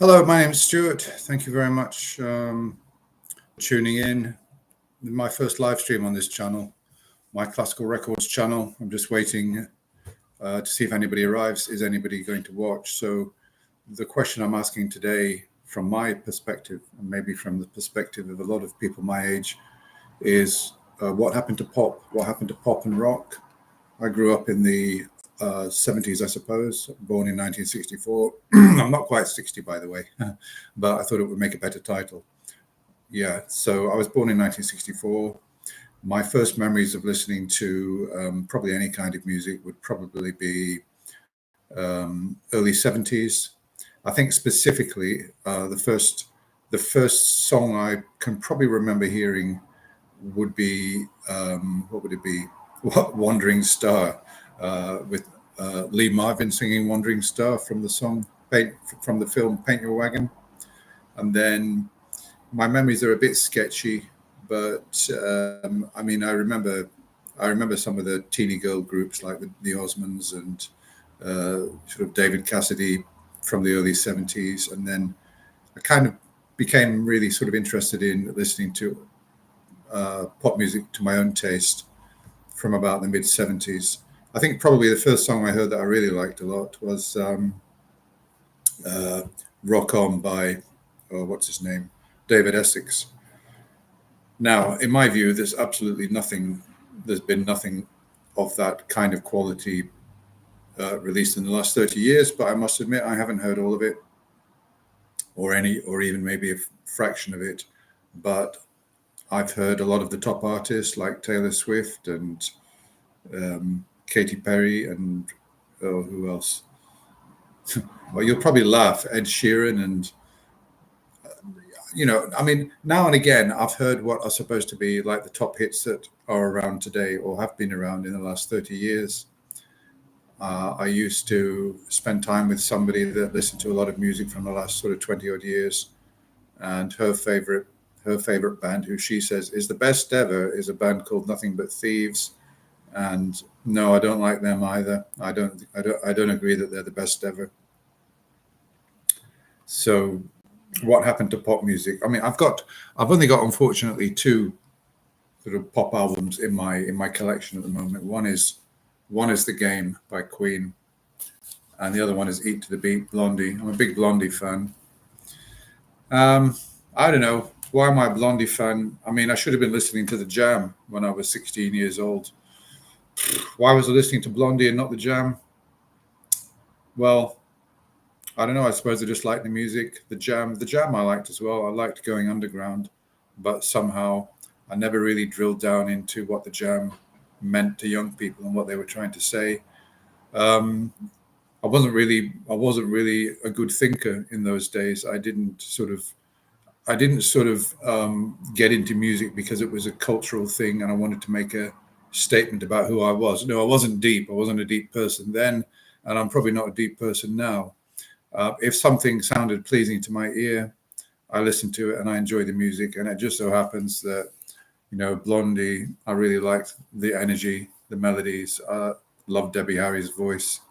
Hello, my name is Stuart. Thank you very much tuning in. My first live stream on this channel, my classical records channel. I'm just waiting to see if anybody arrives. Is anybody going to watch? So the question I'm asking today, from my perspective, and maybe from the perspective of a lot of people my age, is what happened to pop? What happened to pop and rock? I grew up in the 70s, I suppose, born in 1964. I'm not quite 60, by the way, but I thought it would make a better title. Yeah, so I was born in 1964. My first memories of listening to probably any kind of music would probably be early 70s. I think specifically the first song I can probably remember hearing would be what would it be? Wandering Star, with Lee Marvin singing "Wandering Star" from the song from the film Paint Your Wagon. And then my memories are a bit sketchy, but I mean I remember some of the teeny girl groups like the Osmonds and sort of David Cassidy from the early 70s, and then I kind of became really sort of interested in listening to pop music to my own taste from about the mid 70s. I think probably the first song I heard that I really liked a lot was uh, Rock On by, oh, what's his name? David Essex. Now, in my view, there's been nothing of that kind of quality released in the last 30 years, but I must admit I haven't heard all of it or even maybe a fraction of it. But I've heard a lot of the top artists like Taylor Swift and Katy Perry and, oh, who else? Well, you'll probably laugh, Ed Sheeran. And I mean, now and again, I've heard what are supposed to be like the top hits that are around today or have been around in the last 30 years. I used to spend time with somebody that listened to a lot of music from the last sort of 20 odd years, and her favorite band, who she says is the best ever, is a band called Nothing But Thieves. And no, I don't like them either. I don't agree that they're the best ever. So what happened to pop music? I mean, I've only got, unfortunately, two sort of pop albums in my collection at the moment. One is The Game by Queen, and the other one is Eat to the Beat, Blondie. I'm a big Blondie fan. Um, I don't know why am I a Blondie fan. I mean, I should have been listening to The Jam when I was 16 years old. Why was I listening to Blondie and not The Jam? Well, I don't know. I suppose I just liked the music. The Jam I liked as well. I liked Going Underground, but somehow I never really drilled down into what the Jam meant to young people and what they were trying to say. Um, I wasn't really a good thinker in those days. I didn't sort of get into music because it was a cultural thing and I wanted to make a statement about who I was. No, I wasn't deep. I wasn't a deep person then, and I'm probably not a deep person now. If something sounded pleasing to my ear, I listened to it and I enjoy the music. And it just so happens that, Blondie, I really liked the energy, the melodies. I loved Debbie Harry's voice.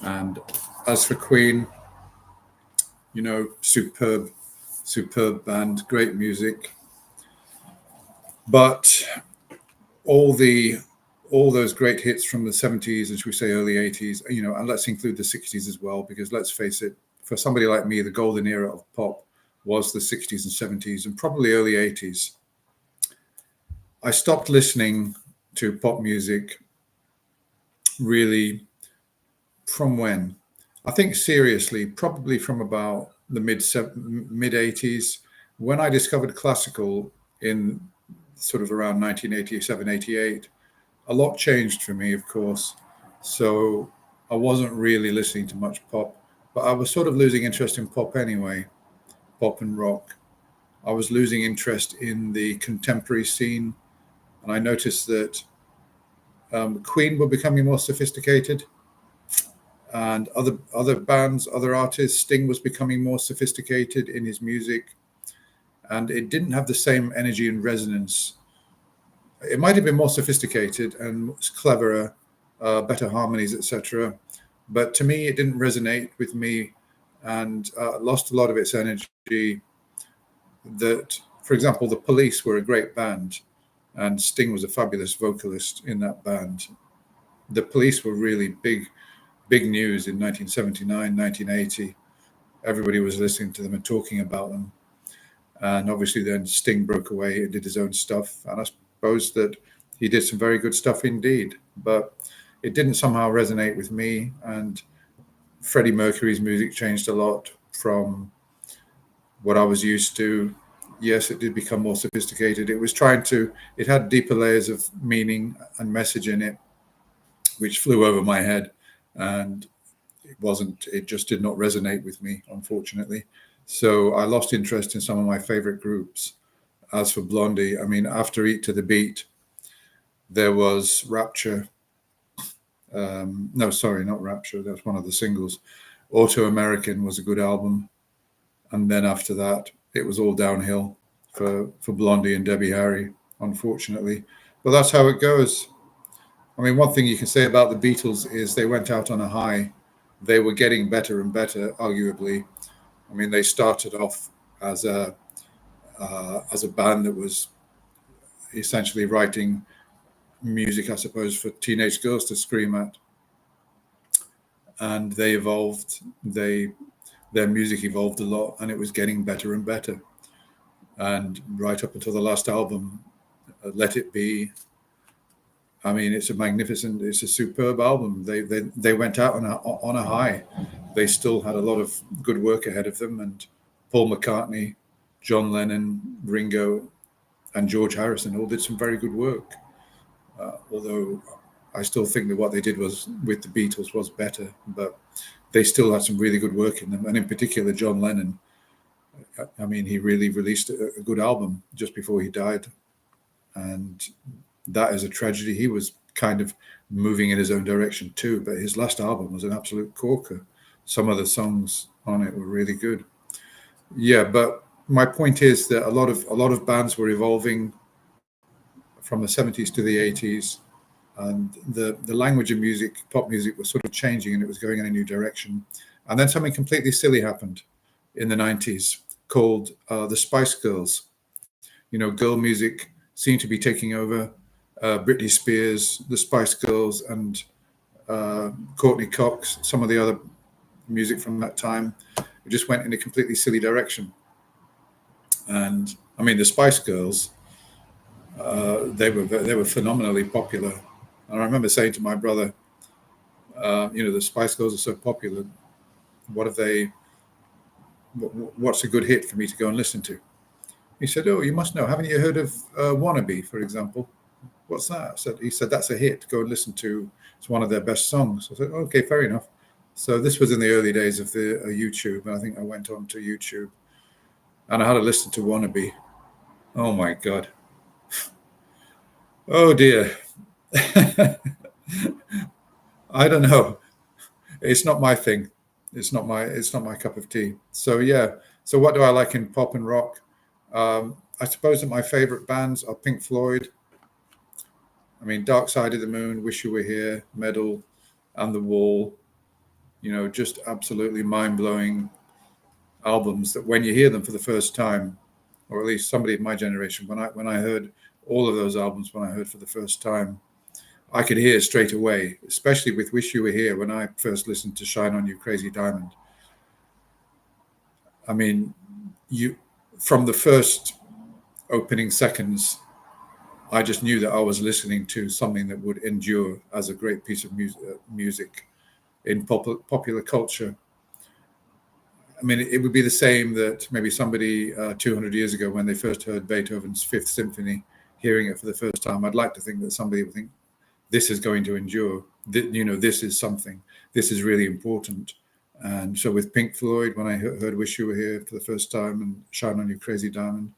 And as for Queen, superb, superb band, great music. But all the all those great hits from the 70s and should we say early 80s, and let's include the 60s as well, because let's face it, for somebody like me, the golden era of pop was the 60s and 70s and probably early 80s. I stopped listening to pop music really from when? I think seriously, probably from about the mid 80s, when I discovered classical in sort of around 1987, 88. A lot changed for me, of course. So I wasn't really listening to much pop, but I was sort of losing interest in pop anyway, pop and rock. I was losing interest in the contemporary scene, and I noticed that Queen were becoming more sophisticated, and other bands, other artists. Sting was becoming more sophisticated in his music, and it didn't have the same energy and resonance. It might have been more sophisticated and cleverer, better harmonies, etc. But to me, it didn't resonate with me and lost a lot of its energy. That, for example, the Police were a great band, and Sting was a fabulous vocalist in that band. The Police were really big news in 1979, 1980. Everybody was listening to them and talking about them. And obviously, then Sting broke away and did his own stuff. And I suppose that he did some very good stuff indeed. But it didn't somehow resonate with me. And Freddie Mercury's music changed a lot from what I was used to. Yes, it did become more sophisticated. It had deeper layers of meaning and message in it, which flew over my head. And it just did not resonate with me, unfortunately. So I lost interest in some of my favorite groups. As for Blondie, I mean, after Eat to the Beat, there was Rapture. No, sorry, not Rapture. That's one of the singles. Auto American was a good album. And then after that, it was all downhill for Blondie and Debbie Harry, unfortunately. But that's how it goes. I mean, one thing you can say about the Beatles is they went out on a high. They were getting better and better, arguably. I mean, they started off as a band that was essentially writing music, I suppose, for teenage girls to scream at. And they evolved. Their music evolved a lot, and it was getting better and better. And right up until the last album, Let It Be. I mean, it's a superb album. They went out on a high. They still had a lot of good work ahead of them. And Paul McCartney, John Lennon, Ringo, and George Harrison all did some very good work. Although I still think that what they did was with the Beatles was better, but they still had some really good work in them. And in particular, John Lennon. I mean, he really released a good album just before he died. And that is a tragedy. He was kind of moving in his own direction too, but his last album was an absolute corker. Some of the songs on it were really good. Yeah, but my point is that a lot of bands were evolving from the 70s to the 80s, and the language of music, pop music, was sort of changing, and it was going in a new direction. And then something completely silly happened in the 90s called the Spice Girls. You know, girl music seemed to be taking over. Britney Spears, the Spice Girls, and Courtney Cox, some of the other music from that time, it just went in a completely silly direction. And I mean, the Spice Girls, they were phenomenally popular. And I remember saying to my brother, the Spice Girls are so popular. What's a good hit for me to go and listen to? He said, "Oh, you must know. Haven't you heard of Wannabe, for example?" What's that? He said, "That's a hit. Go and listen to. It's one of their best songs." I said, "Okay, fair enough." So this was in the early days of the YouTube, and I think I went on to YouTube, and I had to listen to Wannabe. Oh my God. Oh dear. I don't know. It's not my thing. It's not my cup of tea. So yeah. So what do I like in pop and rock? I suppose that my favorite bands are Pink Floyd. I mean, Dark Side of the Moon, Wish You Were Here, Meddle, and The Wall. You know, just absolutely mind-blowing albums that when you hear them for the first time, or at least somebody of my generation, when I heard all of those albums, when I heard for the first time, I could hear straight away, especially with Wish You Were Here, when I first listened to Shine On You Crazy Diamond. I mean, from the first opening seconds, I just knew that I was listening to something that would endure as a great piece of music in popular culture. I mean, it would be the same that maybe somebody 200 years ago, when they first heard Beethoven's Fifth Symphony, hearing it for the first time, I'd like to think that somebody would think, this is going to endure. This is something. This is really important. And so with Pink Floyd, when I heard Wish You Were Here for the first time and Shine On You Crazy Diamond,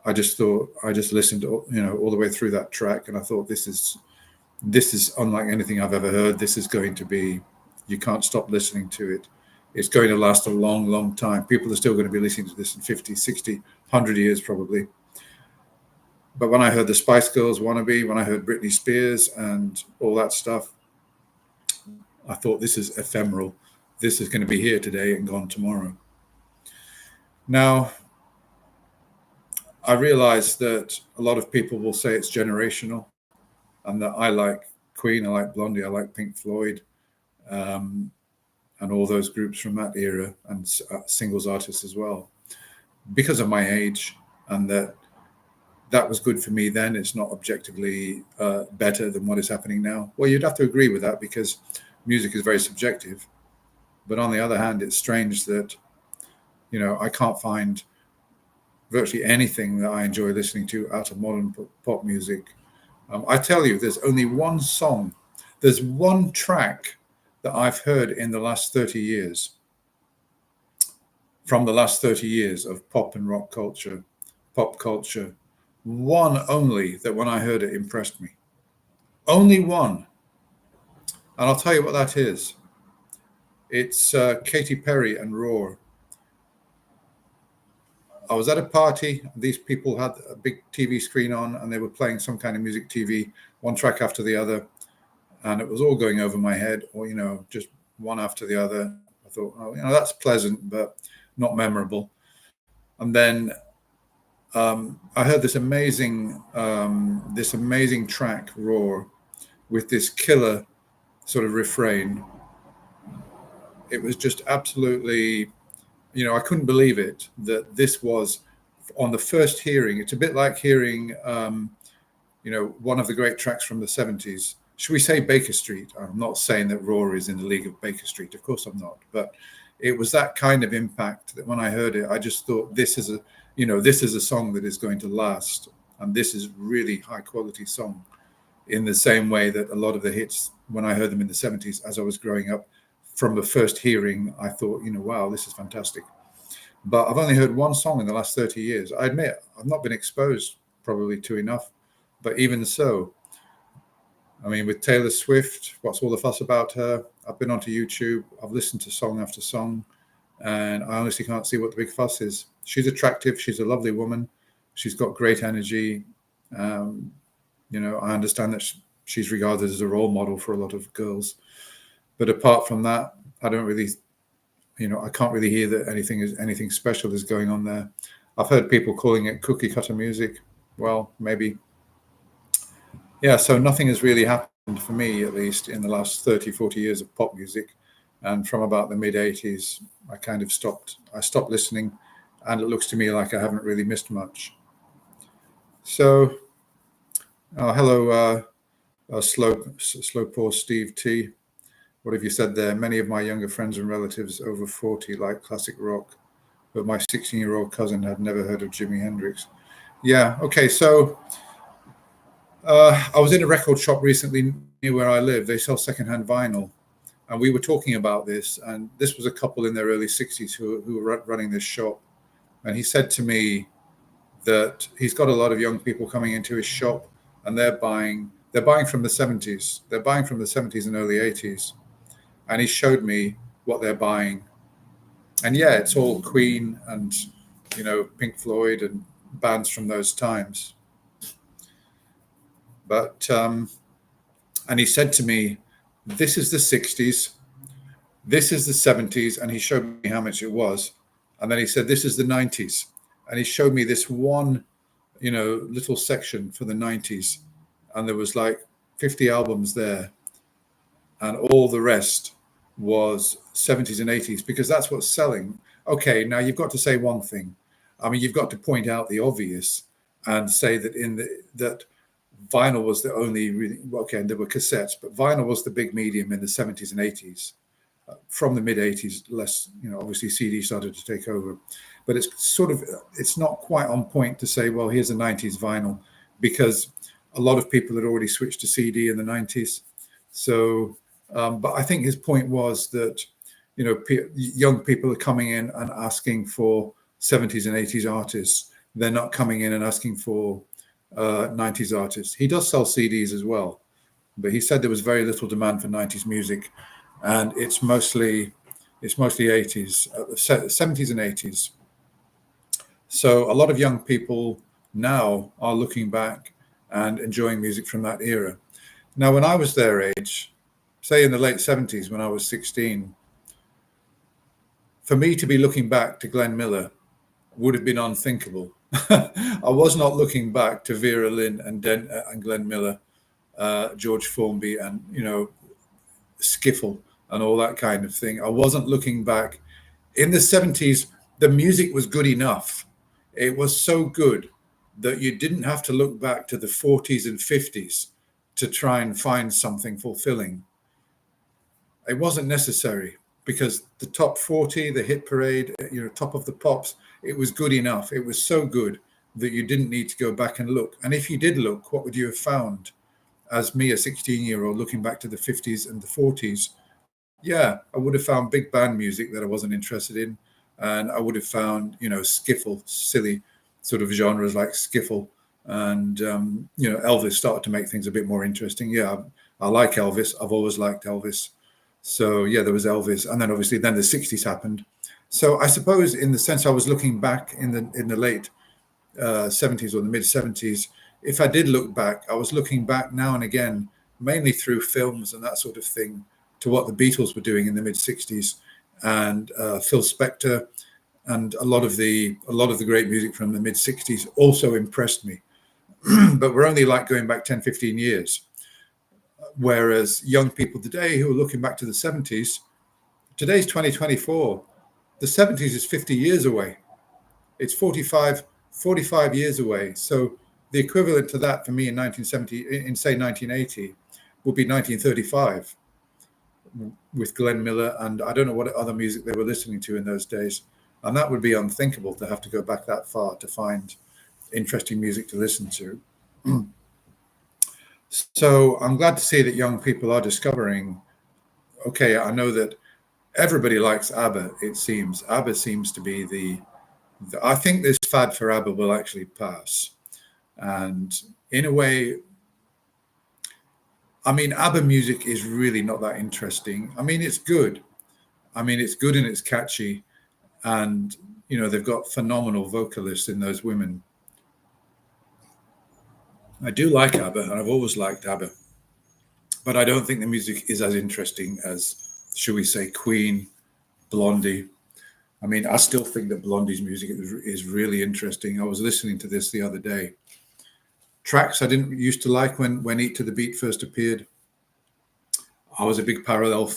I just listened, all the way through that track, and I thought, this is unlike anything I've ever heard. This is going to be, you can't stop listening to it. It's going to last a long, long time. People are still going to be listening to this in 50, 60, 100 years probably. But when I heard the Spice Girls, Wannabe, when I heard Britney Spears and all that stuff, I thought, this is ephemeral. this is going to be here today and gone tomorrow. Now, I realize that a lot of people will say it's generational, and that I like Queen, I like Blondie, I like Pink Floyd, and all those groups from that era, and singles artists as well, because of my age, and that was good for me then. It's not objectively better than what is happening now. Well, you'd have to agree with that, because music is very subjective. But on the other hand, it's strange that, I can't find virtually anything that I enjoy listening to out of modern pop music. I tell you, there's only one song, there's one track that I've heard in the last 30 years, from the last 30 years of pop and rock culture, pop culture. One only that when I heard it impressed me. Only one. And I'll tell you what that is. It's Katy Perry and Roar. I was at a party. These people had a big TV screen on, and they were playing some kind of music TV, one track after the other. And it was all going over my head, or, just one after the other. I thought, oh, that's pleasant, but not memorable. And then I heard this amazing track, Roar, with this killer sort of refrain. It was just absolutely, I couldn't believe it, that this was on the first hearing. It's a bit like hearing, one of the great tracks from the 70s. Should we say Baker Street? I'm not saying that Roar is in the league of Baker Street. Of course I'm not. But it was that kind of impact that when I heard it, I just thought, this is a song that is going to last. And this is really high quality song, in the same way that a lot of the hits, when I heard them in the 70s, as I was growing up, from the first hearing, I thought, wow, this is fantastic. But I've only heard one song in the last 30 years. I admit, I've not been exposed probably to enough. But even so, I mean, with Taylor Swift, what's all the fuss about her? I've been onto YouTube. I've listened to song after song, and I honestly can't see what the big fuss is. She's attractive. She's a lovely woman. She's got great energy. I understand that she's regarded as a role model for a lot of girls. But apart from that, I don't really, I can't really hear that anything special is going on there. I've heard people calling it cookie cutter music. Well, maybe. Yeah, so nothing has really happened for me, at least in the last 30, 40 years of pop music. And from about the mid 80s, I stopped listening, and it looks to me like I haven't really missed much. So, hello, slow pause, Steve T. What have you said there? Many of my younger friends and relatives over 40 like classic rock, but my 16-year-old cousin had never heard of Jimi Hendrix. Yeah, okay, so I was in a record shop recently near where I live. They sell secondhand vinyl, and we were talking about this, and this was a couple in their early 60s who were running this shop, and he said to me that he's got a lot of young people coming into his shop, and they're buying from the 70s. They're buying from the 70s and early 80s. And he showed me what they're buying. And yeah, it's all Queen and, Pink Floyd and bands from those times. But, and he said to me, this is the 60s, this is the 70s. And he showed me how much it was. And then he said, this is the 90s. And he showed me this one, little section for the 90s. And there was like 50 albums there. And all the rest was 70s and 80s, because that's what's selling. Okay, now you've got to say one thing. I mean, you've got to point out the obvious and say that that vinyl was the only really, okay, and there were cassettes, but vinyl was the big medium in the 70s and 80s. From the mid 80s, less, obviously CD started to take over. But it's not quite on point to say, well, here's a 90s vinyl, because a lot of people had already switched to CD in the 90s. So, but I think his point was that, young people are coming in and asking for 70s and 80s artists. They're not coming in and asking for 90s artists. He does sell CDs as well, but he said there was very little demand for 90s music, and it's mostly 80s, 70s and 80s. So a lot of young people now are looking back and enjoying music from that era. Now, when I was their age, say in the late 70s, when I was 16, for me to be looking back to Glenn Miller would have been unthinkable. I was not looking back to Vera Lynn and Glenn Miller, George Formby, and Skiffle and all that kind of thing. I wasn't looking back. In the 70s, the music was good enough. It was so good that you didn't have to look back to the 40s and 50s to try and find something fulfilling. It wasn't necessary, because the top 40, the hit parade, top of the pops, it was good enough. It was so good that you didn't need to go back and look. And if you did look, what would you have found? As me, a 16-year-old, looking back to the 50s and the 40s, yeah, I would have found big band music that I wasn't interested in. And I would have found, skiffle, silly sort of genres like skiffle. And, Elvis started to make things a bit more interesting. Yeah, I like Elvis. I've always liked Elvis. So, yeah, there was Elvis. And then obviously then the 60s happened. So I suppose in the sense I was looking back in the late 70s or the mid 70s, if I did look back, I was looking back now and again, mainly through films and that sort of thing, to what the Beatles were doing in the mid 60s, and Phil Spector, and a lot of the great music from the mid 60s also impressed me. But we're only like going back 10, 15 years. Whereas young people today who are looking back to the 70s, today's 2024, the 70s is 50 years away. It's 45 years away. So the equivalent to that for me in 1970, in say 1980, would be 1935 with Glenn Miller, and I don't know what other music they were listening to in those days. And that would be unthinkable to have to go back that far to find interesting music to listen to. So I'm glad to see that young people are discovering, okay, I know that everybody likes ABBA, it seems. ABBA seems to be I think this fad for ABBA will actually pass. And in a way, I mean, ABBA music is really not that interesting. I mean, it's good. I mean, it's good and it's catchy. And, they've got phenomenal vocalists in those women. I do like ABBA, and I've always liked ABBA. But I don't think the music is as interesting as, should we say, Queen, Blondie. I mean, I still think that Blondie's music is really interesting. I was listening to this the other day. Tracks I didn't used to like when Eat to the Beat first appeared. I was a big Parallel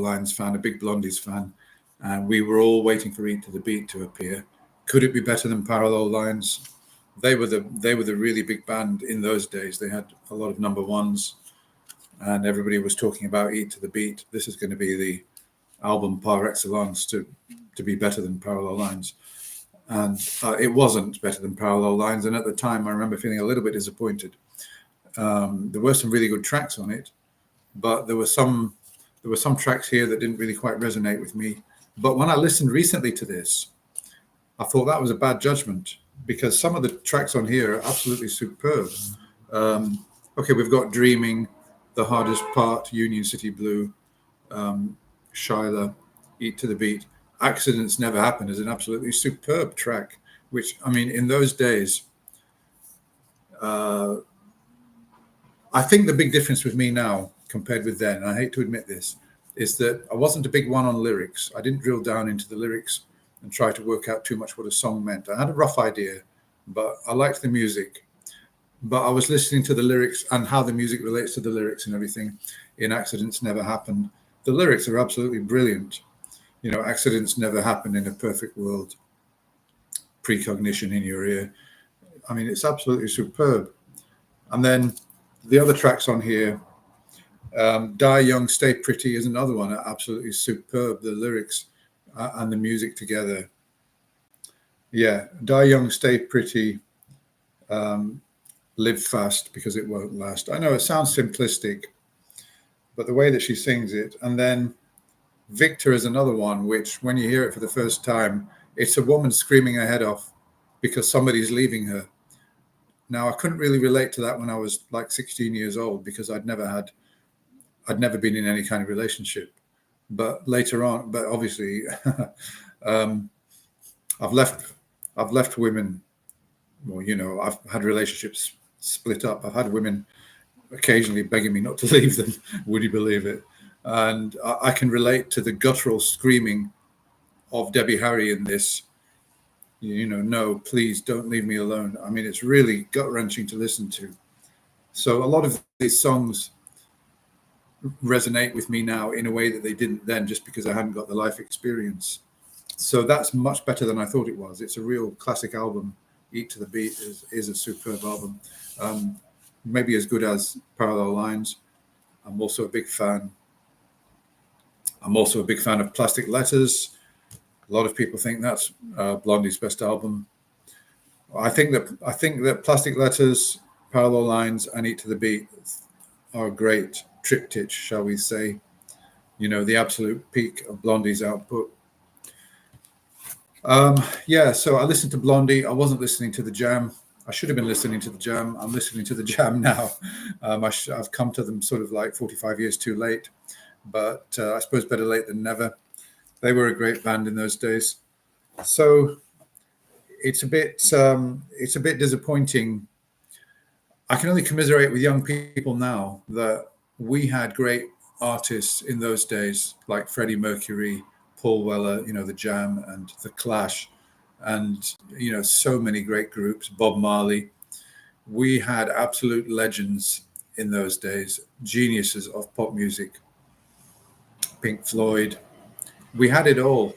Lines fan, a big Blondies fan, and we were all waiting for Eat to the Beat to appear. Could it be better than Parallel Lines? They were the really big band in those days. They had a lot of number ones, and everybody was talking about Eat to the Beat. This is going to be the album par excellence to be better than Parallel Lines. And it wasn't better than Parallel Lines. And at the time, I remember feeling a little bit disappointed. There were some really good tracks on it, but there were some tracks here that didn't really quite resonate with me. But when I listened recently to this, I thought that was a bad judgment, because some of the tracks on here are absolutely superb. Okay, we've got Dreaming, The Hardest Part, Union City Blue, Shyla, Eat to the Beat. Accidents Never Happen is an absolutely superb track, which, I mean, in those days, I think the big difference with me now compared with then, and I hate to admit this, is that I wasn't a big one on lyrics. I didn't drill down into the lyrics and try to work out too much what a song meant. I had a rough idea, but I liked the music. But I was listening to the lyrics and how the music relates to the lyrics and everything in Accidents Never Happen. The lyrics are absolutely brilliant. Accidents never happen in a perfect world. Precognition in your ear. I mean, it's absolutely superb. And then the other tracks on here, Die Young, Stay Pretty is another one, absolutely superb. The lyrics and the music together. Yeah, Die Young, Stay Pretty, Live Fast Because It Won't Last. I know it sounds simplistic, but the way that she sings it. And then Victor is another one, which when you hear it for the first time, it's a woman screaming her head off because somebody's leaving her. Now, I couldn't really relate to that when I was like 16 years old, because I'd never been in any kind of relationship. But later on, but obviously, I've left women. Well, I've had relationships split up. I've had women occasionally begging me not to leave them. Would you believe it? And I can relate to the guttural screaming of Debbie Harry in this. No, please don't leave me alone. I mean, it's really gut wrenching to listen to. So a lot of these songs resonate with me now in a way that they didn't then, just because I hadn't got the life experience. So that's much better than I thought it was. It's a real classic album. Eat to the Beat is a superb album. Maybe as good as Parallel Lines. I'm also a big fan. I'm also a big fan of Plastic Letters. A lot of people think that's Blondie's best album. I think that Plastic Letters, Parallel Lines, and Eat to the Beat are a great triptych, shall we say? The absolute peak of Blondie's output. So I listened to Blondie. I wasn't listening to the Jam. I should have been listening to the Jam. I'm listening to the Jam now. I've come to them sort of like 45 years too late, but I suppose better late than never. They were a great band in those days. So it's a bit disappointing. I can only commiserate with young people now that we had great artists in those days like Freddie Mercury, Paul Weller, the Jam and the Clash, and so many great groups, Bob Marley. We had absolute legends in those days, geniuses of pop music. Pink Floyd. We had it all.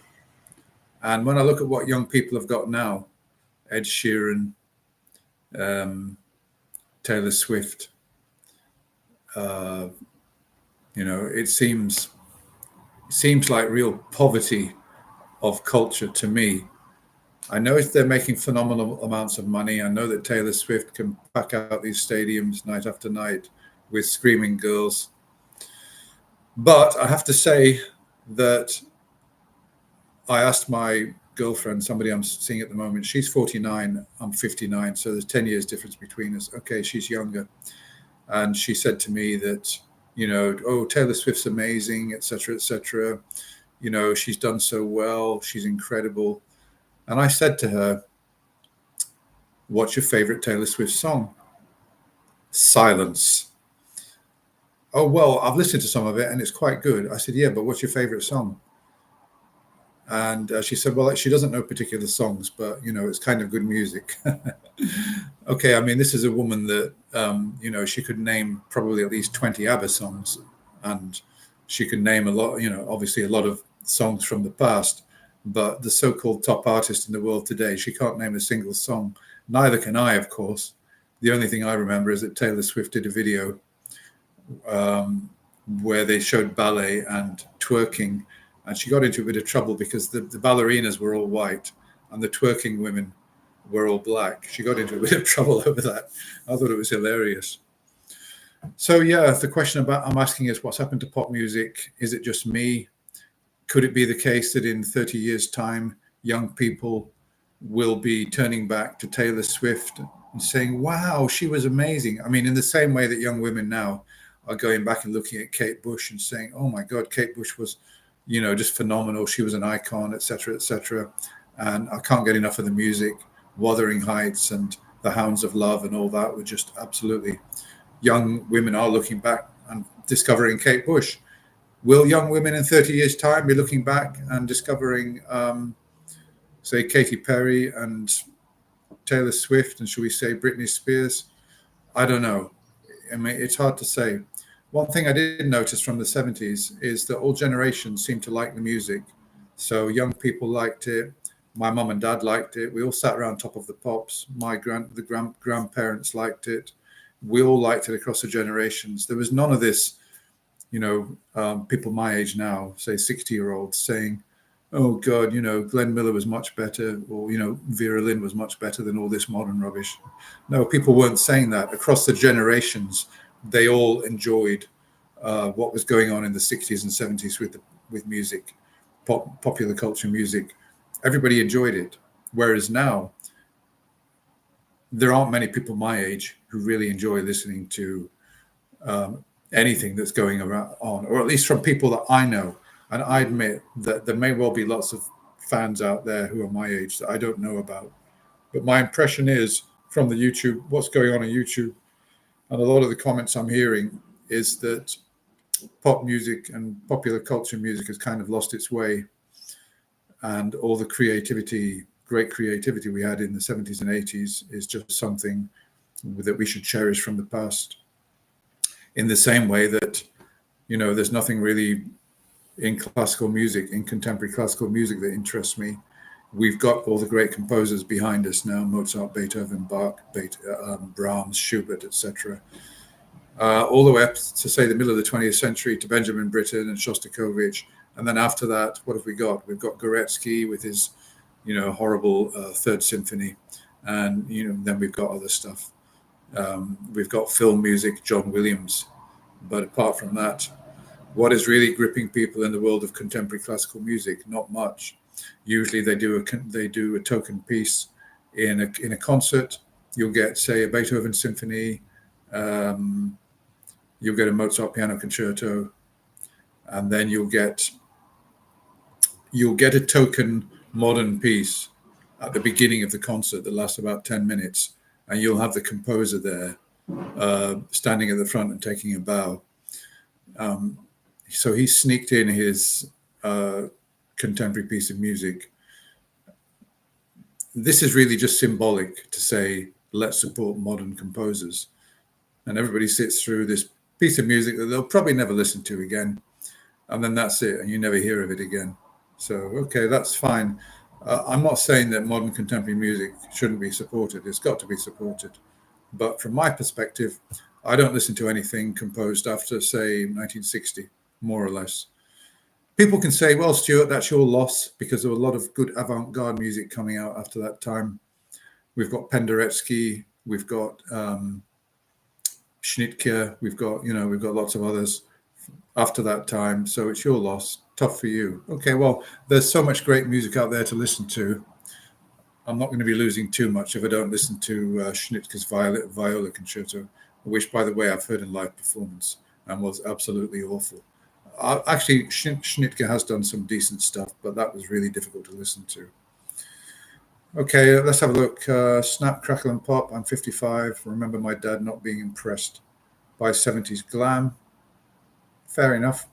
And when I look at what young people have got now, Ed Sheeran, Taylor Swift, it seems like real poverty of culture to me. I know they're making phenomenal amounts of money. I know that Taylor Swift can pack out these stadiums night after night with screaming girls. But I have to say that I asked my girlfriend, somebody I'm seeing at the moment, she's 49, I'm 59, so there's 10 years difference between us. Okay, she's younger. And she said to me that, Taylor Swift's amazing, et cetera, et cetera. She's done so well. She's incredible. And I said to her, what's your favorite Taylor Swift song? Silence. Oh, well, I've listened to some of it and it's quite good. I said, yeah, but what's your favorite song? And she said, well, she doesn't know particular songs, but, it's kind of good music. Okay, I mean, this is a woman that, she could name probably at least 20 ABBA songs. And she could name a lot, obviously a lot of songs from the past. But the so-called top artist in the world today, she can't name a single song. Neither can I, of course. The only thing I remember is that Taylor Swift did a video where they showed ballet and twerking. And she got into a bit of trouble because the ballerinas were all white and the twerking women were all black. She got into a bit of trouble over that. I thought it was hilarious. So, yeah, the question I'm asking is what's happened to pop music? Is it just me? Could it be the case that in 30 years' time, young people will be turning back to Taylor Swift and saying, wow, she was amazing? I mean, in the same way that young women now are going back and looking at Kate Bush and saying, oh, my God, Kate Bush was, just phenomenal. She was an icon, et cetera, et cetera. And I can't get enough of the music. Wuthering Heights and The Hounds of Love and all that were just absolutely. Young women are looking back and discovering Kate Bush. Will young women in 30 years' time be looking back and discovering, say, Katy Perry and Taylor Swift and, shall we say, Britney Spears? I don't know. I mean, it's hard to say. One thing I did notice from the 70s is that all generations seemed to like the music. So young people liked it. My mum and dad liked it. We all sat around Top of the Pops. The grandparents liked it. We all liked it across the generations. There was none of this, people my age now, say 60-year-olds, saying, oh, God, Glenn Miller was much better, or, Vera Lynn was much better than all this modern rubbish. No, people weren't saying that. Across the generations, they all enjoyed what was going on in the 60s and 70s with music, popular culture music. Everybody enjoyed it. Whereas now, there aren't many people my age who really enjoy listening to anything that's going on, or at least from people that I know. And I admit that there may well be lots of fans out there who are my age that I don't know about. But my impression is from the YouTube, what's going on YouTube, and a lot of the comments I'm hearing is that pop music and popular culture music has kind of lost its way. and all the creativity, great creativity we had in the 70s and 80s is just something that we should cherish from the past. In the same way that, there's nothing really in classical music, in contemporary classical music, that interests me. We've got all the great composers behind us now: Mozart, Beethoven, Bach, Brahms, Schubert, etc. All the way up to, say, the middle of the 20th century, to Benjamin Britten and Shostakovich. And then after that, what have we got? We've got Goretzky with his, horrible Third Symphony. And, then we've got other stuff. We've got film music, John Williams. But apart from that, what is really gripping people in the world of contemporary classical music? Not much. Usually they do a token piece in a concert. You'll get, say, a Beethoven symphony. You'll get a Mozart piano concerto, and then you'll get a token modern piece at the beginning of the concert that lasts about 10 minutes, and you'll have the composer there standing at the front and taking a bow. So he sneaked in his contemporary piece of music. This is really just symbolic to say, let's support modern composers. And everybody sits through this piece of music that they'll probably never listen to again. And then that's it, and you never hear of it again. So, okay, that's fine. I'm not saying that modern contemporary music shouldn't be supported. It's got to be supported. But from my perspective, I don't listen to anything composed after, say, 1960, more or less. People can say, well, Stuart, that's your loss, because there were a lot of good avant-garde music coming out after that time. We've got Penderecki, we've got Schnittke, we've got lots of others after that time. So it's your loss. Tough for you. Okay, well, there's so much great music out there to listen to. I'm not going to be losing too much if I don't listen to Schnittke's Viola Concerto, which, by the way, I've heard in live performance and was absolutely awful. Actually, Schnittke has done some decent stuff, but that was really difficult to listen to. Okay, let's have a look. Snap, Crackle and Pop. I'm 55. Remember my dad not being impressed by 70s glam. Fair enough.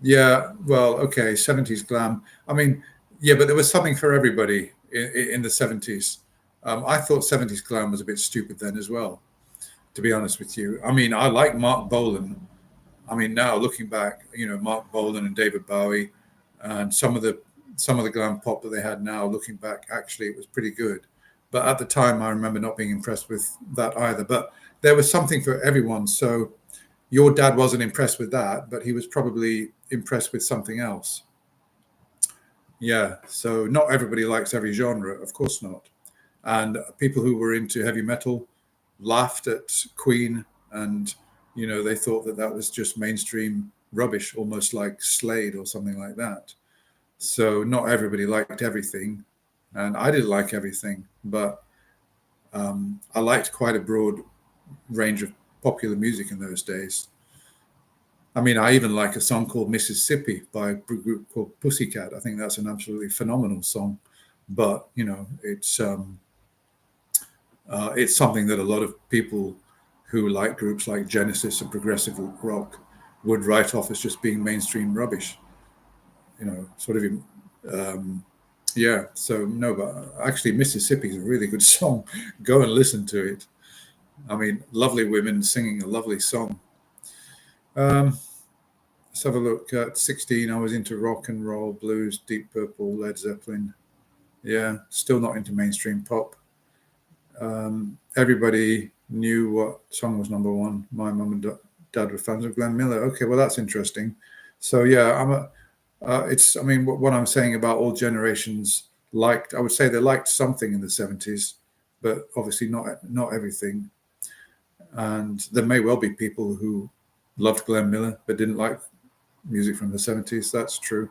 Yeah, well, okay, 70s glam. I mean, yeah, but there was something for everybody in the 70s. I thought 70s glam was a bit stupid then as well, to be honest with you. I mean, I like Mark Bolan. I mean, now looking back, Mark Bolan and David Bowie and some of the glam pop that they had now, looking back, actually, it was pretty good. But at the time, I remember not being impressed with that either. But there was something for everyone. So your dad wasn't impressed with that, but he was probably impressed with something else. Yeah, so not everybody likes every genre, of course not. And people who were into heavy metal laughed at Queen, and they thought that was just mainstream rubbish, almost like Slade or something like that. So not everybody liked everything, and I didn't like everything, but I liked quite a broad range of popular music in those days. I mean, I even like a song called Mississippi by a group called Pussycat. I think that's an absolutely phenomenal song, but it's something that a lot of people who like groups like Genesis and progressive rock would write off as just being mainstream rubbish. Yeah. So no, but actually, Mississippi is a really good song. Go and listen to it. I mean, lovely women singing a lovely song. Let's have a look. At 16, I was into rock and roll, blues, Deep Purple, Led Zeppelin. Yeah, still not into mainstream pop. Everybody knew what song was number one. My mum and dad were fans of Glenn Miller. Okay, well, that's interesting. So yeah, what I'm saying about all generations I would say they liked something in the 70s, but obviously not everything. And there may well be people who loved Glenn Miller but didn't like music from the 70s. That's true.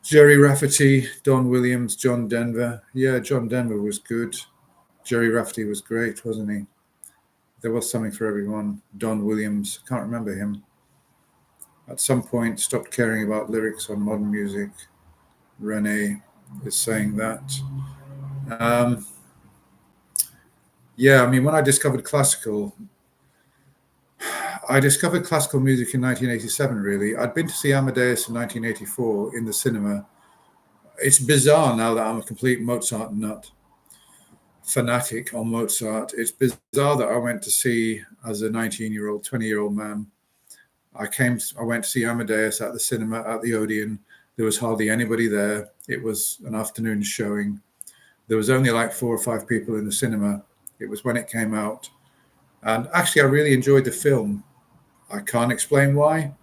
Jerry Rafferty, Don Williams, John Denver. Yeah, John Denver was good. Jerry Rafferty was great, wasn't he? There was something for everyone. Don Williams, can't remember him. At some point, stopped caring about lyrics on modern music. Renee is saying that. Yeah, I mean, when I discovered classical music in 1987, really. I'd been to see Amadeus in 1984 in the cinema, It's bizarre now that I'm a complete Mozart nut, fanatic on Mozart. It's bizarre that I went to see, as a 19-year-old, 20-year-old man, I went to see Amadeus at the cinema at the Odeon. There was hardly anybody there. It was an afternoon showing. There was only like 4 or 5 people in the cinema. It was when it came out. And actually, I really enjoyed the film. I can't explain why.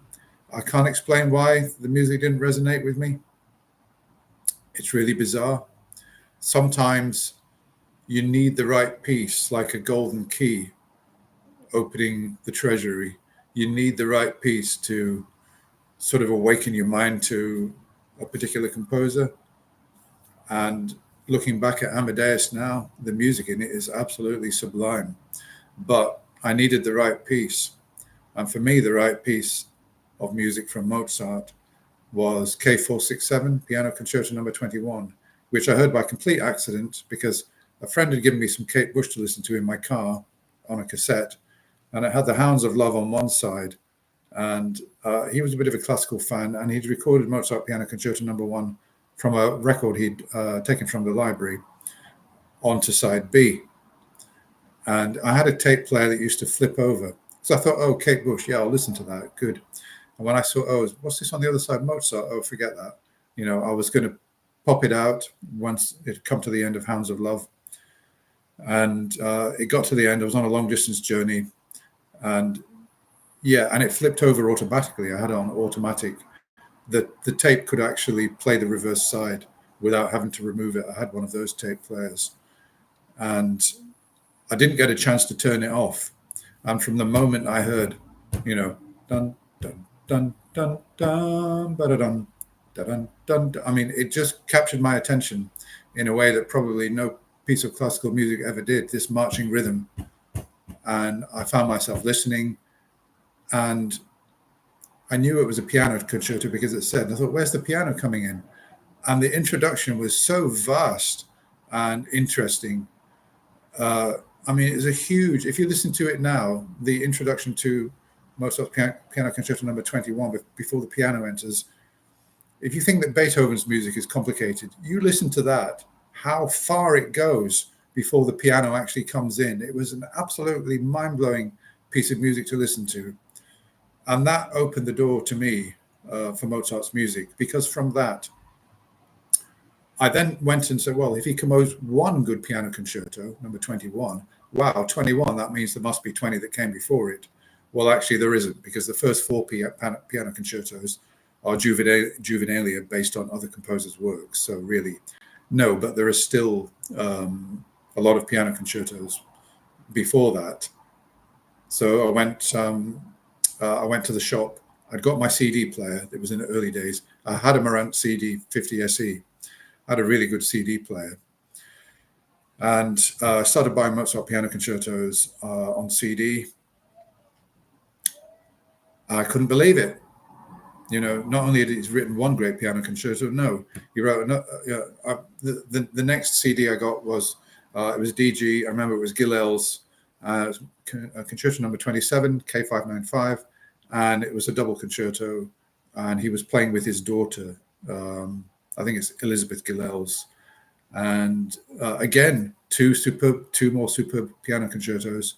I can't explain why the music didn't resonate with me. It's really bizarre. Sometimes you need the right piece, like a golden key opening the treasury. You need the right piece to sort of awaken your mind to a particular composer. And looking back at Amadeus now, the music in it is absolutely sublime. But I needed the right piece. And for me, the right piece of music from Mozart was K467, Piano Concerto Number 21, which I heard by complete accident because a friend had given me some Kate Bush to listen to in my car on a cassette. And it had the Hounds of Love on one side. And he was a bit of a classical fan, and he'd recorded Mozart Piano Concerto Number 1 from a record he'd taken from the library onto side B. And I had a tape player that used to flip over. So I thought, oh, Kate Bush, yeah, I'll listen to that. Good. And when I saw, oh, what's this on the other side? Mozart. Oh, forget that. I was going to pop it out once it had come to the end of Hounds of Love. And it got to the end. I was on a long distance journey. And it flipped over automatically. I had it on automatic. The tape could actually play the reverse side without having to remove it. I had one of those tape players. And I didn't get a chance to turn it off. And from the moment I heard, dun, dun, dun, dun, dun, ba-da-dun, dun, dun, I mean, it just captured my attention in a way that probably no piece of classical music ever did, this marching rhythm. And I found myself listening, and I knew it was a piano concerto because it said, and I thought, where's the piano coming in? And the introduction was so vast and interesting. I mean, it's a huge, if you listen to it now, the introduction to Mozart's Piano Concerto Number 21, before the piano enters, if you think that Beethoven's music is complicated, you listen to that, how far it goes before the piano actually comes in. It was an absolutely mind-blowing piece of music to listen to. And that opened the door to me for Mozart's music, because from that, I then went and said, well, if he composed one good piano concerto, number 21, wow, 21, that means there must be 20 that came before it. Well, actually, there isn't, because the first 4 piano concertos are juvenilia based on other composers' works. So really, no, but there are still a lot of piano concertos before that. So I went to the shop. I'd got my CD player. It was in the early days. I had a Marantz CD 50 SE. I had a really good CD player. And I started buying Mozart piano concertos on CD. I couldn't believe it. Not only had he written one great piano concerto, no, he wrote the next CD I got was it was DG. I remember it was Gilels, concerto number 27, K595, and it was a double concerto, and he was playing with his daughter. I think it's Elizabeth Gilels, and again, two more superb piano concertos,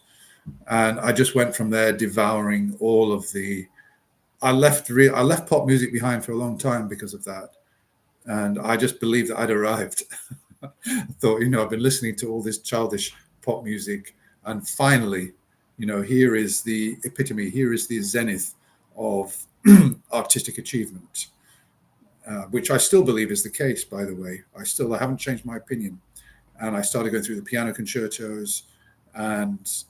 and I just went from there, devouring all of the. I left pop music behind for a long time because of that, and I just believed that I'd arrived. I thought, I've been listening to all this childish pop music, and finally, here is the epitome. Here is the zenith of artistic achievement, which I still believe is the case. By the way, I haven't changed my opinion, and I started going through the piano concertos, and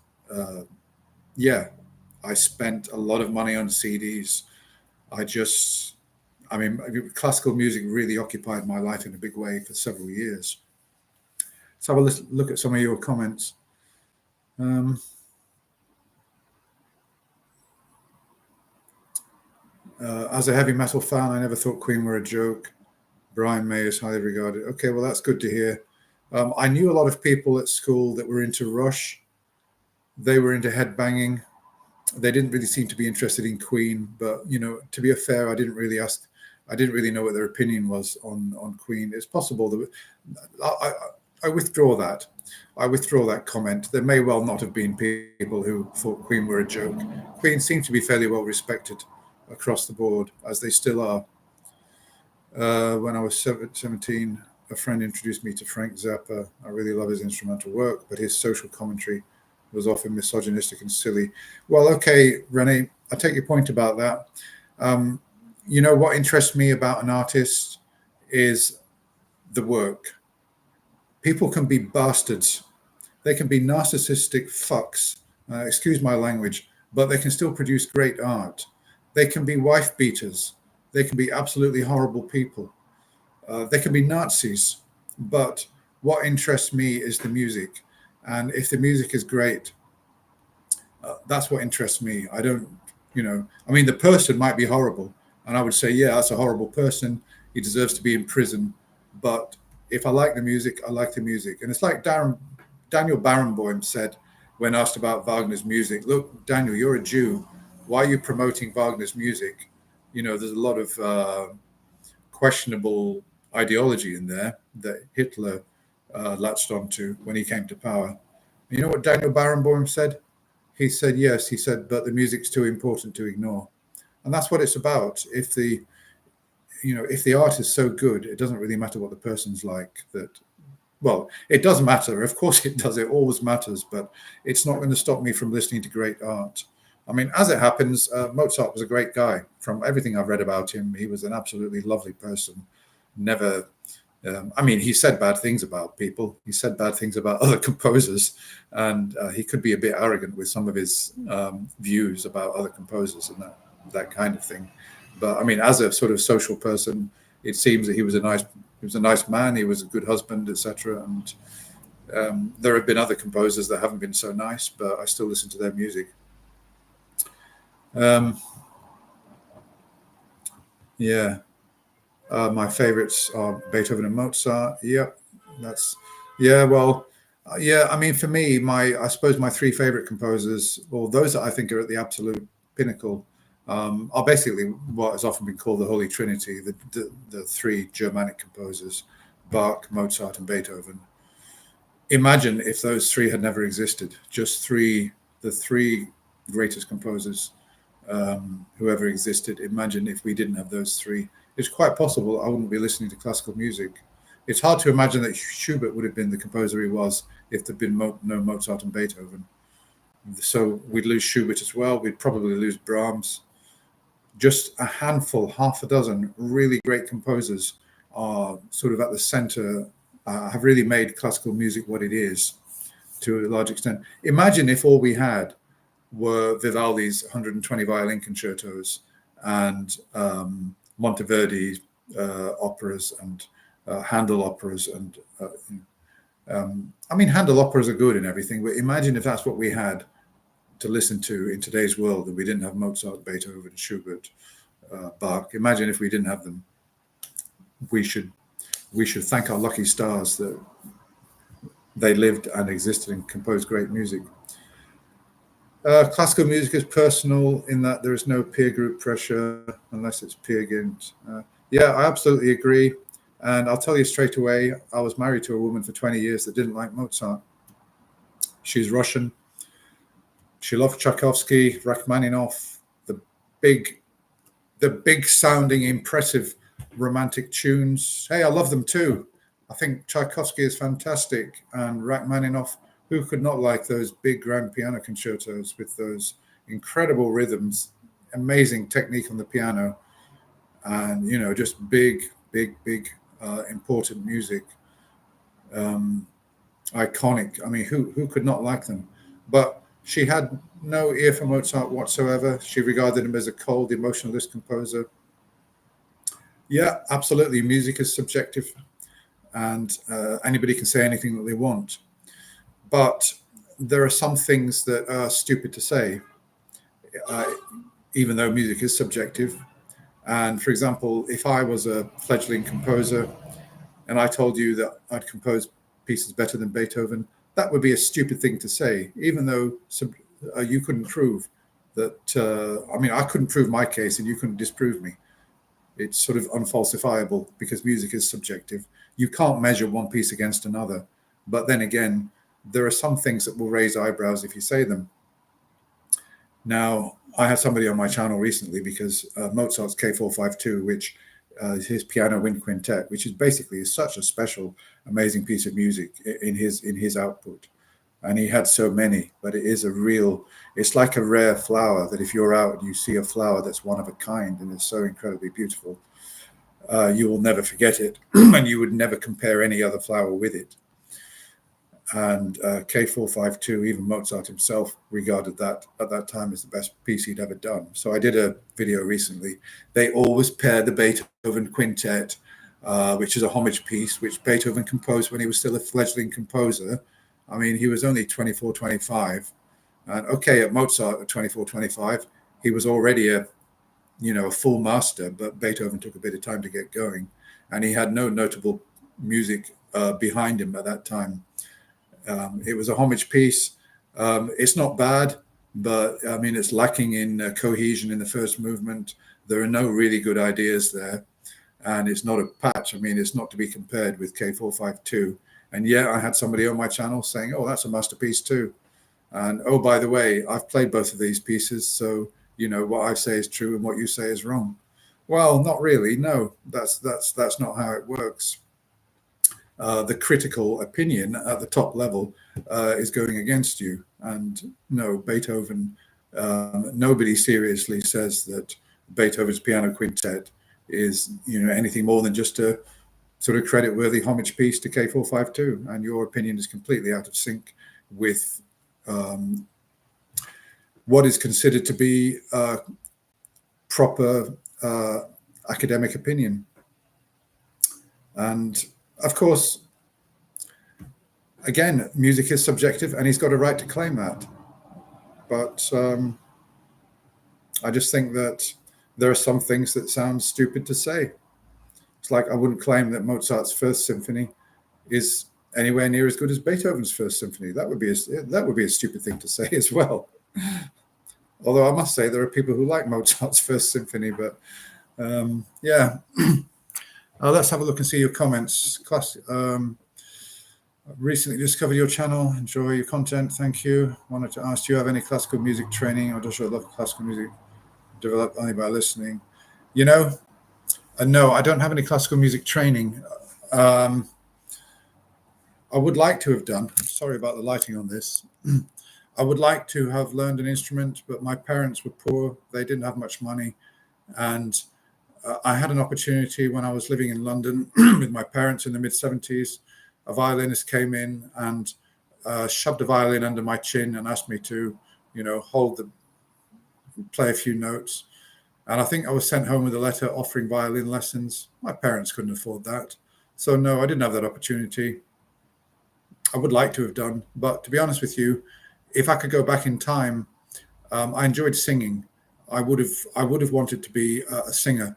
I spent a lot of money on CDs. Classical music really occupied my life in a big way for several years. So have a look at some of your comments. As a heavy metal fan, I never thought Queen were a joke. Brian May is highly regarded. Okay, well, that's good to hear. I knew a lot of people at school that were into Rush. They were into headbanging. They didn't really seem to be interested in Queen, but to be fair, I didn't really ask. I didn't really know what their opinion was on Queen. It's possible that I withdraw that. I withdraw that comment. There may well not have been people who thought Queen were a joke. Queen seemed to be fairly well respected across the board, as they still are. When I was 17, a friend introduced me to Frank Zappa. I really love his instrumental work, but his social commentary was often misogynistic and silly. Well, okay, Renee, I take your point about that. You know, what interests me about an artist is the work. People can be bastards. They can be narcissistic fucks. Excuse my language, but they can still produce great art. They can be wife beaters. They can be absolutely horrible people. They can be Nazis. But what interests me is the music. And if the music is great, that's what interests me. I don't, I mean, the person might be horrible. And I would say, yeah, that's a horrible person. He deserves to be in prison. But if I like the music, I like the music. And it's like Daniel Barenboim said when asked about Wagner's music, look, Daniel, you're a Jew. Why are you promoting Wagner's music? There's a lot of questionable ideology in there that Hitler latched onto when he came to power. And you know what Daniel Barenboim said? He said, yes, he said, but the music's too important to ignore. And that's what it's about. If the art is so good, it doesn't really matter what the person's like. Well, it does matter. Of course it does. It always matters, but it's not going to stop me from listening to great art. I mean, as it happens, Mozart was a great guy. From everything I've read about him, he was an absolutely lovely person. Never, he said bad things about people. He said bad things about other composers, and he could be a bit arrogant with some of his views about other composers and that kind of thing. But I mean, as a sort of social person, it seems that he was a nice man. He was a good husband, etc. And there have been other composers that haven't been so nice, but I still listen to their music. My favorites are Beethoven and Mozart. Yep, I mean, for me, I suppose my three favorite composers, or those that I think are at the absolute pinnacle, are basically what has often been called the Holy Trinity, the three Germanic composers, Bach, Mozart, and Beethoven. Imagine if those three had never existed, just the three greatest composers who ever existed. Imagine if we didn't have those three. It's quite possible I wouldn't be listening to classical music. It's hard to imagine that Schubert would have been the composer he was if there'd been no Mozart and Beethoven. So we'd lose Schubert as well. We'd probably lose Brahms. Just a handful, half a dozen really great composers are sort of at the center, have really made classical music what it is to a large extent. Imagine if all we had were Vivaldi's 120 violin concertos and Monteverdi operas and Handel operas. And Handel operas are good and everything, but imagine if that's what we had to listen to in today's world, that we didn't have Mozart, Beethoven, Schubert, Bach. Imagine if we didn't have them. We should thank our lucky stars that they lived and existed and composed great music. Classical music is personal in that there is no peer group pressure unless it's Peer Gynt. I absolutely agree. And I'll tell you straight away, I was married to a woman for 20 years that didn't like Mozart. She's Russian. She loved Tchaikovsky, Rachmaninoff, the big sounding, impressive romantic tunes. Hey, I love them too. I think Tchaikovsky is fantastic, and Rachmaninoff, who could not like those big grand piano concertos with those incredible rhythms, amazing technique on the piano, and just big important music, iconic. I mean, who could not like them? But she had no ear for Mozart whatsoever. She regarded him as a cold, emotionalist composer. Yeah, absolutely. Music is subjective, and anybody can say anything that they want. But there are some things that are stupid to say, even though music is subjective. And for example, if I was a fledgling composer and I told you that I'd compose pieces better than Beethoven, that would be a stupid thing to say, even though you couldn't prove that. I couldn't prove my case and you couldn't disprove me. It's sort of unfalsifiable because music is subjective. You can't measure one piece against another. But then again, there are some things that will raise eyebrows if you say them. Now, I had somebody on my channel recently because Mozart's K452, which is his piano wind quintet, which is basically such a special, amazing piece of music in his output. And he had so many, but it is it's like a rare flower that if you're out and you see a flower that's one of a kind and it's so incredibly beautiful, you will never forget it, and you would never compare any other flower with it. And K452, even Mozart himself regarded that at that time as the best piece he'd ever done. So I did a video recently. They always pair the Beethoven Quintet, which is a homage piece, which Beethoven composed when he was still a fledgling composer. I mean, he was only 24, 25. And okay, at Mozart at 24, 25, he was already a full master, but Beethoven took a bit of time to get going. And he had no notable music behind him at that time. It was a homage piece. It's not bad, but I mean, it's lacking in cohesion in the first movement. There are no really good ideas there. And it's not a patch. I mean, it's not to be compared with K452. And yeah, I had somebody on my channel saying, oh, that's a masterpiece too. And oh, by the way, I've played both of these pieces. So, what I say is true and what you say is wrong. Well, not really. No, that's not how it works. The critical opinion at the top level is going against you. And no, Beethoven, nobody seriously says that Beethoven's piano quintet is, anything more than just a sort of credit-worthy homage piece to K452. And your opinion is completely out of sync with what is considered to be proper academic opinion. And of course, again, music is subjective and he's got a right to claim that. But I just think that there are some things that sound stupid to say. It's like I wouldn't claim that Mozart's First Symphony is anywhere near as good as Beethoven's First Symphony. That would be a stupid thing to say as well. Although I must say there are people who like Mozart's First Symphony, but yeah. Let's have a look and see your comments. Recently discovered your channel. Enjoy your content. Thank you. Wanted to ask, do you have any classical music training, or does your love of classical music develop only by listening? No, I don't have any classical music training. I would like to have done. Sorry about the lighting on this. I would like to have learned an instrument, but my parents were poor. They didn't have much money. And I had an opportunity when I was living in London with my parents in the mid-70s. A violinist came in and shoved a violin under my chin and asked me to, play a few notes. And I think I was sent home with a letter offering violin lessons. My parents couldn't afford that. So no, I didn't have that opportunity. I would like to have done, but to be honest with you, if I could go back in time, I enjoyed singing. I would have wanted to be a singer,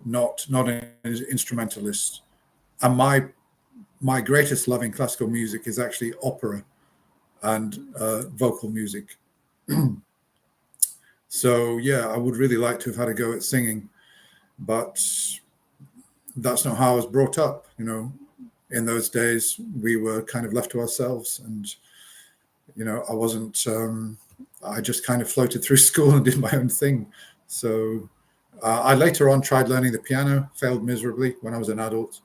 not an instrumentalist. And my greatest love in classical music is actually opera and vocal music. So yeah, I would really like to have had a go at singing, but that's not how I was brought up. In those days, we were kind of left to ourselves, and I wasn't. I just kind of floated through school and did my own thing. So I later on tried learning the piano, failed miserably when I was an adult.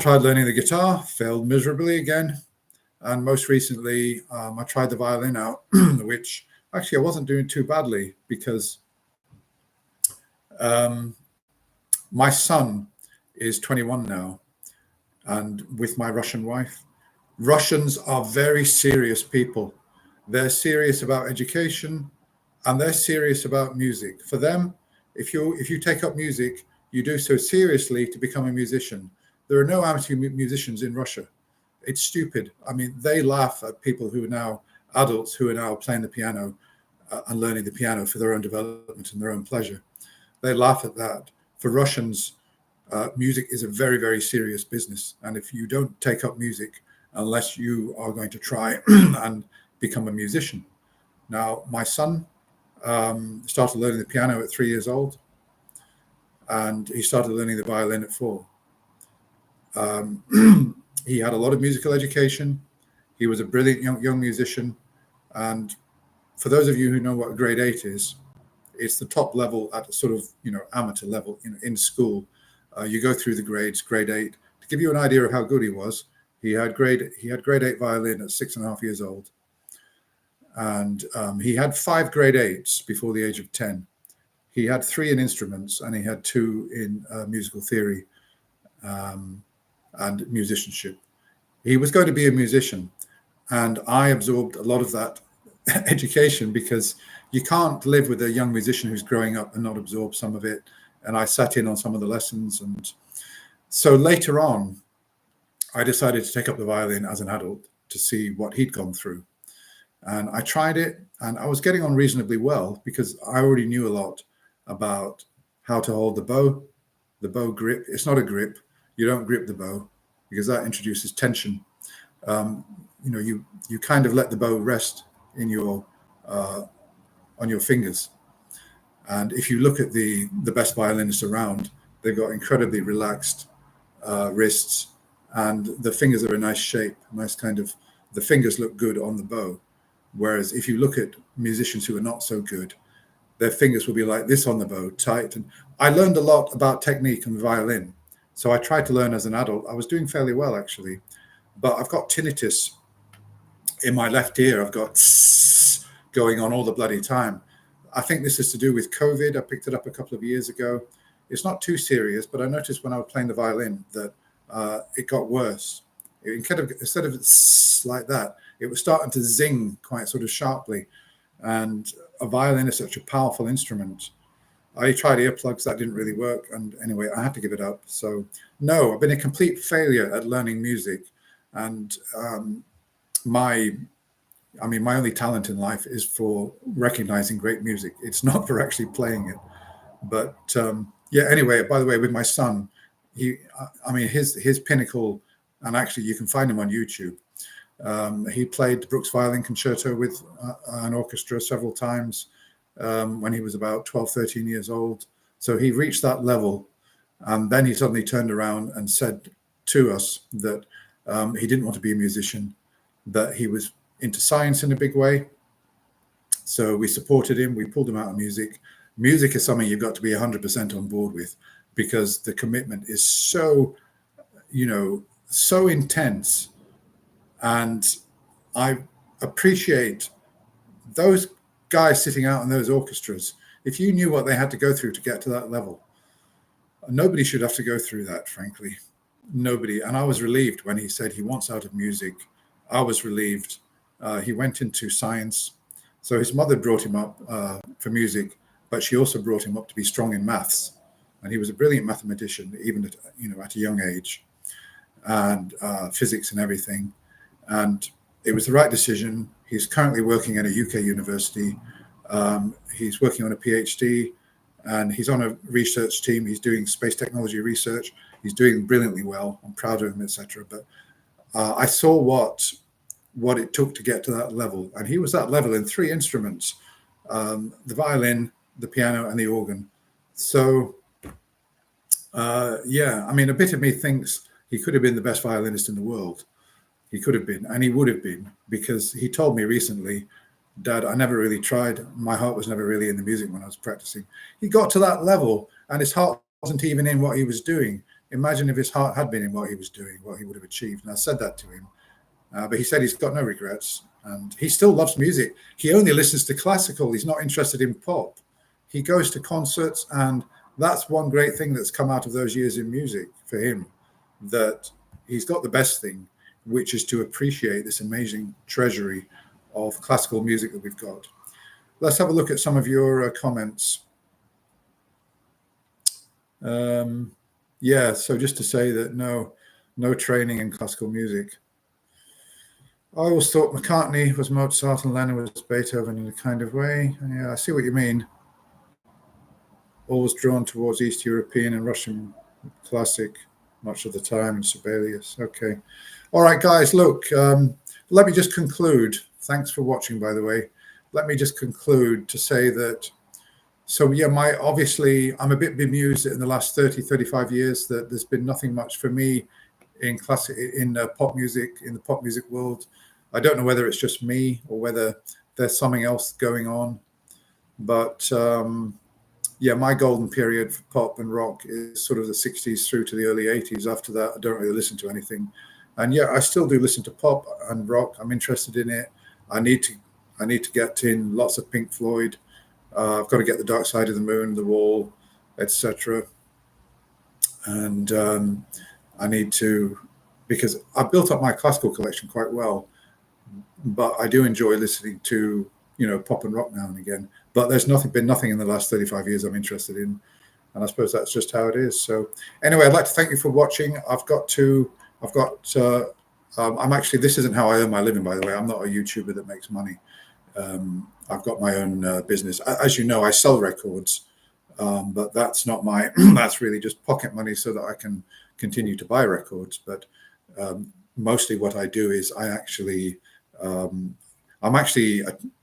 Tried learning the guitar, failed miserably again. And most recently, I tried the violin out, which actually I wasn't doing too badly because my son is 21 now, and with my Russian wife. Russians are very serious people. They're serious about education and they're serious about music. For them, if you take up music, you do so seriously to become a musician. There are no amateur musicians in Russia. It's stupid. I mean, they laugh at people who are now adults who are now playing the piano and learning the piano for their own development and their own pleasure. They laugh at that. For Russians, music is a very, very serious business. And if you don't take up music, unless you are going to try and become a musician. Now, my son started learning the piano at 3 years old. and he started learning the violin at 4. He had a lot of musical education. He was a brilliant young musician. And for those of you who know what grade 8 is, it's the top level at a sort of, amateur level, in school. You go through the grades, grade 8. To give you an idea of how good he was, he had grade 8 violin at 6.5 years old. And he had 5 grade 8s before the age of 10. He had 3 in instruments, and he had 2 in musical theory and musicianship. He was going to be a musician, and I absorbed a lot of that education, because you can't live with a young musician who's growing up and not absorb some of it. And I sat in on some of the lessons. And so later on, I decided to take up the violin as an adult to see what he'd gone through. And I tried it, and I was getting on reasonably well, because I already knew a lot about how to hold the bow grip. It's not a grip. You don't grip the bow, because that introduces tension. You kind of let the bow rest in your on your fingers. And if you look at the best violinists around, they've got incredibly relaxed wrists, and the fingers are a nice shape, the fingers look good on the bow. Whereas if you look at musicians who are not so good, their fingers will be like this on the bow, tight. And I learned a lot about technique on the violin. So I tried to learn as an adult. I was doing fairly well, actually, but I've got tinnitus in my left ear. I've got going on all the bloody time. I think this is to do with COVID. I picked it up a couple of years ago. It's not too serious, but I noticed when I was playing the violin that it got worse. Instead of like that, it was starting to zing quite sort of sharply. And a violin is such a powerful instrument. I tried earplugs, that didn't really work. And anyway, I had to give it up. So no, I've been a complete failure at learning music. And my only talent in life is for recognizing great music. It's not for actually playing it. But anyway, by the way, with my son, his pinnacle, and actually you can find him on YouTube. He played the Brooks Violin Concerto with an orchestra several times when he was about 12, 13 years old. So he reached that level. And then he suddenly turned around and said to us that he didn't want to be a musician, that he was into science in a big way. So we supported him. We pulled him out of music. Music is something you've got to be 100% on board with, because the commitment is so intense. And I appreciate those guys sitting out in those orchestras. If you knew what they had to go through to get to that level, nobody should have to go through that, frankly. Nobody. And I was relieved when he said he wants out of music. I was relieved. He went into science. So his mother brought him up for music, but she also brought him up to be strong in maths. And he was a brilliant mathematician, even at a young age, and physics and everything. And it was the right decision. He's currently working at a UK university. He's working on a PhD, and he's on a research team. He's doing space technology research. He's doing brilliantly well. I'm proud of him, etc. But I saw what it took to get to that level. And he was that level in 3 instruments, the violin, the piano, and the organ. So, a bit of me thinks he could have been the best violinist in the world. He could have been, and he would have been, because he told me recently, Dad, I never really tried. My heart was never really in the music when I was practicing. He got to that level, and his heart wasn't even in what he was doing. Imagine if his heart had been in what he was doing, what he would have achieved. And I said that to him. But he said he's got no regrets, and he still loves music. He only listens to classical. He's not interested in pop. He goes to concerts, and that's one great thing that's come out of those years in music for him, that he's got the best thing, which is to appreciate this amazing treasury of classical music that we've got. Let's have a look at some of your comments. So just to say that no training in classical music. I always thought McCartney was Mozart and Lennon was Beethoven in a kind of way. Yeah, I see what you mean. Always drawn towards East European and Russian classic much of the time, and Sibelius. Okay. All right, guys, look, let me just conclude. Thanks for watching, by the way. Let me just conclude to say that So yeah, obviously I'm a bit bemused that in the last 30, 35 years that there's been nothing much for me in pop music, in the pop music world. I don't know whether it's just me or whether there's something else going on, but yeah, my golden period for pop and rock is sort of the 60s through to the early 80s. After that, I don't really listen to anything. And yeah, I still do listen to pop and rock. I'm interested in it. I need to get in lots of Pink Floyd. I've got to get the Dark Side of the Moon, The Wall, etc. And I need to, because I built up my classical collection quite well, but I do enjoy listening to, pop and rock now and again. But there's been nothing in the last 35 years I'm interested in, and I suppose that's just how it is. So anyway, I'd like to thank you for watching. I'm actually, this isn't how I earn my living, by the way. I'm not a YouTuber that makes money. I've got my own business. As you know, I sell records, but that's not my, that's really just pocket money so that I can continue to buy records. But mostly what I do is I'm actually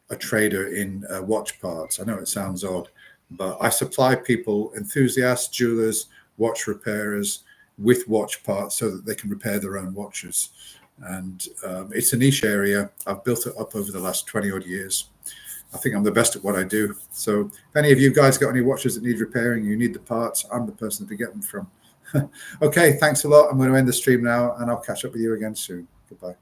a trader in watch parts. I know it sounds odd, but I supply people, enthusiasts, jewelers, watch repairers with watch parts so that they can repair their own watches. And it's a niche area. I've built it up over the last 20 odd years. I think I'm the best at what I do. So if any of you guys got any watches that need repairing, you need the parts, I'm the person to get them from. Okay, thanks a lot. I'm going to end the stream now, and I'll catch up with you again soon. Goodbye.